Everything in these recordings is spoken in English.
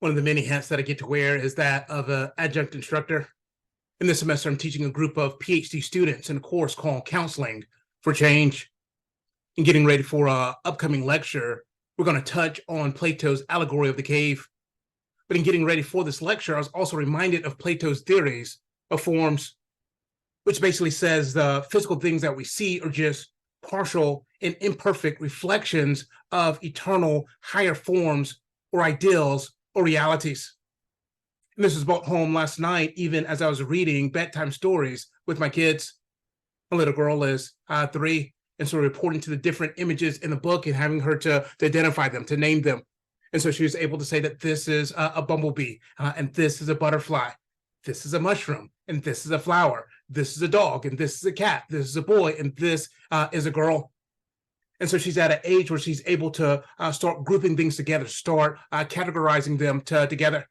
One of the many hats that I get to wear is that of an adjunct instructor. In this semester, I'm teaching a group of PhD students in a course called Counseling for Change. In getting ready for an upcoming lecture, we're going to touch on Plato's allegory of the cave. But in getting ready for this lecture, I was also reminded of Plato's theories of forms, which basically says the physical things that we see are just partial and imperfect reflections of eternal higher forms or ideals or realities. And this was brought home last night, even as I was reading bedtime stories with my kids. My little girl is 3, and so reporting to the different images in the book and having her to identify them, to name them. And so she was able to say that this is a bumblebee, and this is a butterfly, this is a mushroom, and this is a flower, this is a dog, and this is a cat, this is a boy, and this is a girl. And so she's at an age where she's able to start grouping things together, start categorizing them together.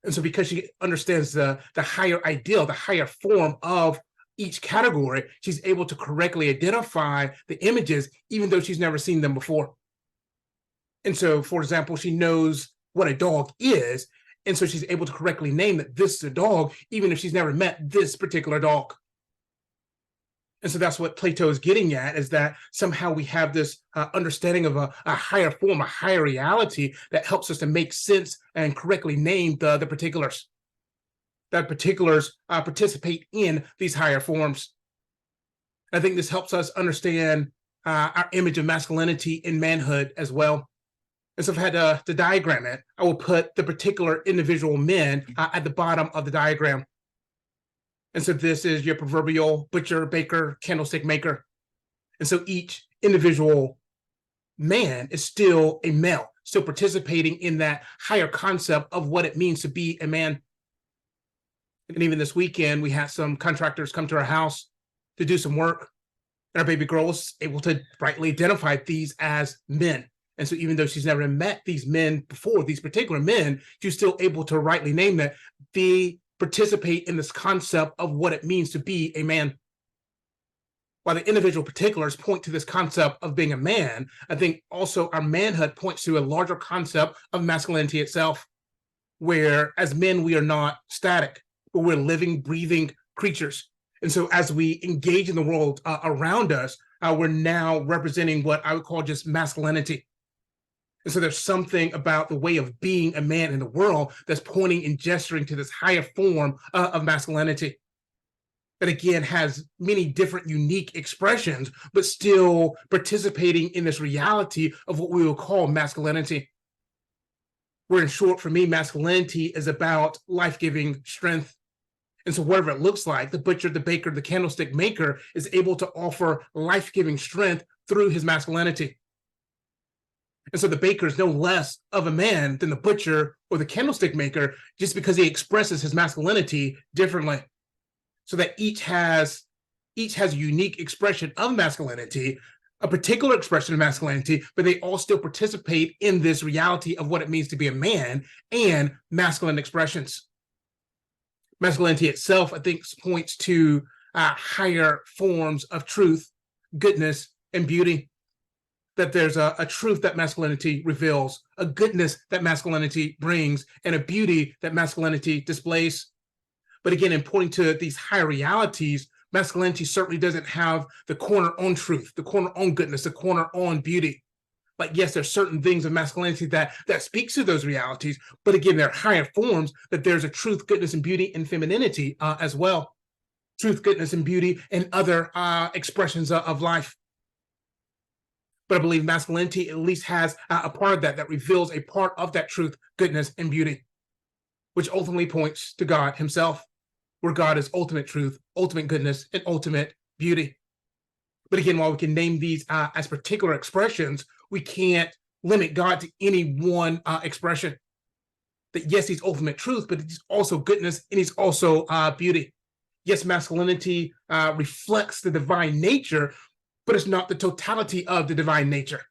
And so because she understands the higher ideal, the higher form of each category, she's able to correctly identify the images, even though she's never seen them before. And so, for example, she knows what a dog is, and so she's able to correctly name that this is a dog, even if she's never met this particular dog. And so that's what Plato is getting at, is that somehow we have this understanding of a higher form, a higher reality that helps us to make sense and correctly name the particulars. That particulars participate in these higher forms. I think this helps us understand our image of masculinity in manhood as well. And so if I had to diagram it, I will put the particular individual men at the bottom of the diagram. And so this is your proverbial butcher, baker, candlestick maker. And so each individual man is still a male, still participating in that higher concept of what it means to be a man. And even this weekend, we had some contractors come to our house to do some work. And our baby girl was able to rightly identify these as men. And so even though she's never met these men before, these particular men, she's still able to rightly name that they participate in this concept of what it means to be a man. While the individual particulars point to this concept of being a man, I think also our manhood points to a larger concept of masculinity itself, where as men, we are not static, but we're living, breathing creatures. And so as we engage in the world around us, we're now representing what I would call just masculinity. And so there's something about the way of being a man in the world that's pointing and gesturing to this higher form of masculinity that, again, has many different unique expressions, but still participating in this reality of what we will call masculinity. Where, in short, for me, masculinity is about life-giving strength. And so whatever it looks like, the butcher, the baker, the candlestick maker is able to offer life-giving strength through his masculinity. And so the baker is no less of a man than the butcher or the candlestick maker, just because he expresses his masculinity differently. So that each has a unique expression of masculinity, a particular expression of masculinity, but they all still participate in this reality of what it means to be a man and masculine expressions. Masculinity itself, I think, points to higher forms of truth, goodness, and beauty. That there's a truth that masculinity reveals, a goodness that masculinity brings, and a beauty that masculinity displays. But again, in pointing to these higher realities, masculinity certainly doesn't have the corner on truth, the corner on goodness, the corner on beauty. Like, yes, there's certain things of masculinity that speaks to those realities, but again, there are higher forms, that there's a truth, goodness, and beauty in femininity as well. Truth, goodness, and beauty, and other expressions of life. But I believe masculinity at least has a part of that reveals a part of that truth, goodness, and beauty, which ultimately points to God himself, where God is ultimate truth, ultimate goodness, and ultimate beauty. But again, while we can name these as particular expressions, we can't limit God to any one expression. That yes, he's ultimate truth, but he's also goodness, and he's also beauty. Yes, masculinity reflects the divine nature, but it's not the totality of the divine nature.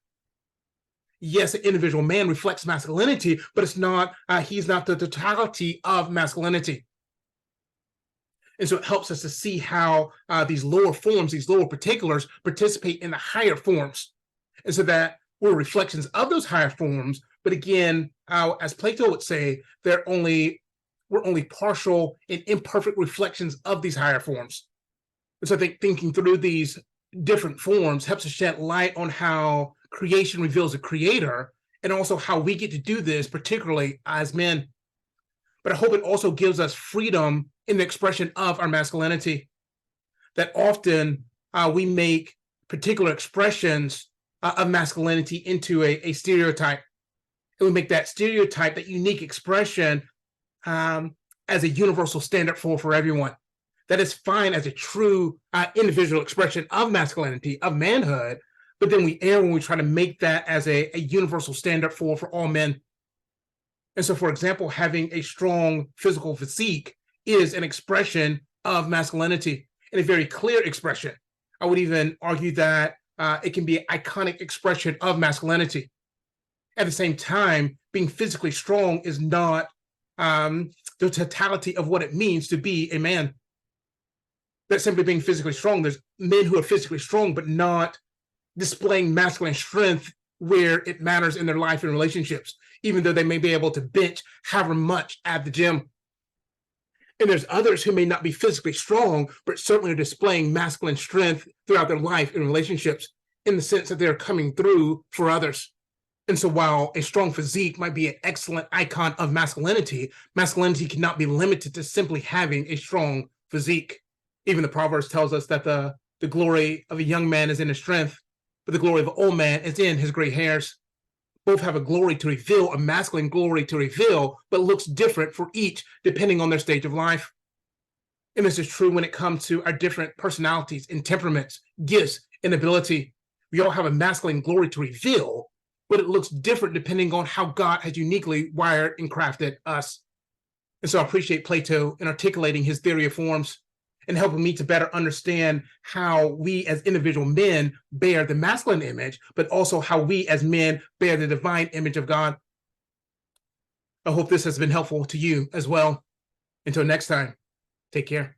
Yes, an individual man reflects masculinity, but it's not, he's not the totality of masculinity. And so it helps us to see how these lower forms, these lower particulars participate in the higher forms. And so that we're reflections of those higher forms, But again, as Plato would say, we're only partial and imperfect reflections of these higher forms. And so I think thinking through these different forms helps us shed light on how creation reveals a creator, and also how we get to do this, particularly as men. But I hope it also gives us freedom in the expression of our masculinity, that often we make particular expressions of masculinity into a stereotype. And we make that stereotype, that unique expression, as a universal standard for everyone. That is fine as a true individual expression of masculinity, of manhood, but then we err when we try to make that as a universal standard for all men. And so, for example, having a strong physical physique is an expression of masculinity, and a very clear expression. I would even argue that it can be an iconic expression of masculinity. At the same time, being physically strong is not the totality of what it means to be a man. That simply being physically strong, there's men who are physically strong, but not displaying masculine strength where it matters in their life and relationships, even though they may be able to bench however much at the gym. And there's others who may not be physically strong, but certainly are displaying masculine strength throughout their life and relationships, in the sense that they're coming through for others. And so while a strong physique might be an excellent icon of masculinity, masculinity cannot be limited to simply having a strong physique. Even the Proverbs tells us that the glory of a young man is in his strength, but the glory of an old man is in his gray hairs. Both have a glory to reveal, a masculine glory to reveal, but looks different for each depending on their stage of life. And this is true when it comes to our different personalities and temperaments, gifts, and ability. We all have a masculine glory to reveal, but it looks different depending on how God has uniquely wired and crafted us. And so I appreciate Plato in articulating his theory of forms and helping me to better understand how we as individual men bear the masculine image, but also how we as men bear the divine image of God. I hope this has been helpful to you as well. Until next time, take care.